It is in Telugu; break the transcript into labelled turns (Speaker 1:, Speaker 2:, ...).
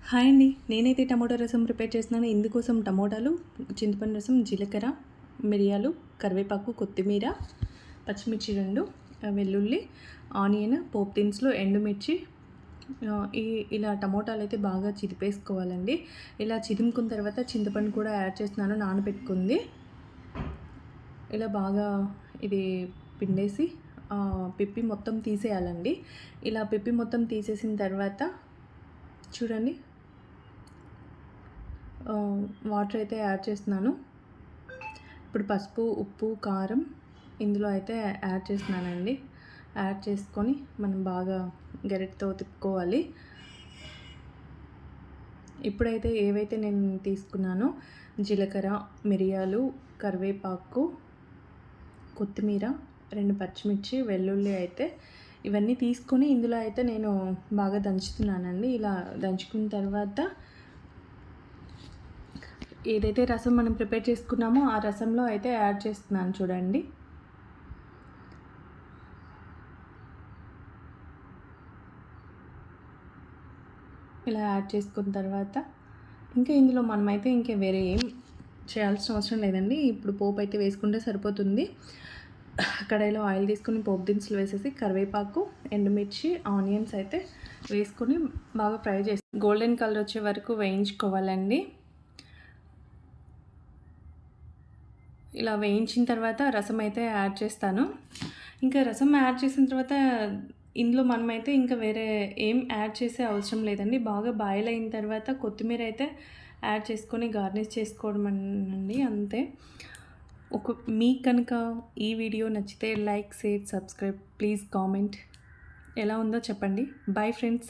Speaker 1: హాయ్ అండి, నేనైతే టమాటో రసం ప్రిపేర్ చేస్తున్నాను. ఇందుకోసం టమోటాలు, చింతపండు రసం, జీలకర్ర, మిరియాలు, కరివేపాకు, కొత్తిమీర, పచ్చిమిర్చి 2, వెల్లుల్లి, ఆనియన్, పోపు దినుసులు, ఎండుమిర్చి, ఇలా టమోటాలు అయితే బాగా చిదిపేసుకోవాలండి. ఇలా చిదుముకున్న తర్వాత చింతపండు కూడా యాడ్ చేస్తున్నాను, నానబెట్టుకుంది. ఇలా బాగా ఇది పిండేసి పిప్పి మొత్తం తీసేయాలండి. ఇలా పిప్పి మొత్తం తీసేసిన తర్వాత చూడండి, వాటర్ అయితే యాడ్ చేస్తున్నాను. ఇప్పుడు పసుపు, ఉప్పు, కారం ఇందులో అయితే యాడ్ చేస్తున్నానండి. యాడ్ చేసుకొని మనం బాగా గరిటెతో తిప్పుకోవాలి. ఇప్పుడైతే ఏవైతే నేను తీసుకున్నానో జీలకర్ర, మిరియాలు, కరివేపాకు, కొత్తిమీర, 2 పచ్చిమిర్చి, వెల్లుల్లి అయితే ఇవన్నీ తీసుకొని ఇందులో అయితే నేను బాగా దంచుతున్నానండి. ఇలా దంచుకున్న తర్వాత ఏదైతే రసం మనం ప్రిపేర్ చేసుకున్నామో ఆ రసంలో అయితే యాడ్ చేస్తున్నాను చూడండి. ఇలా యాడ్ చేసుకున్న తర్వాత ఇంకా ఇందులో మనమైతే ఇంకా వేరే ఏం చేయాల్సిన అవసరం లేదండి. ఇప్పుడు పోపు అయితే వేసుకుంటే సరిపోతుంది. కడాయిలో ఆయిల్ తీసుకొని పోపు దినుసులు వేసేసి కరివేపాకు, ఎండుమిర్చి, ఆనియన్స్ అయితే వేసుకొని బాగా ఫ్రై చేసి గోల్డెన్ కలర్ వచ్చే వరకు వేయించుకోవాలండి. ఇలా వేయించిన తర్వాత రసం అయితే యాడ్ చేస్తాను. ఇంకా రసం యాడ్ చేసిన తర్వాత ఇందులో మనమైతే ఇంకా వేరే ఏం యాడ్ చేసే అవసరం లేదండి. బాగా బాయిల్ అయిన తర్వాత కొత్తిమీర అయితే యాడ్ చేసుకొని గార్నిష్ చేసుకోవడం అండి, అంతే. మీకు కనుక ఈ వీడియో నచ్చితే like, share, subscribe, please comment ఎలా ఉందో చెప్పండి. Bye friends.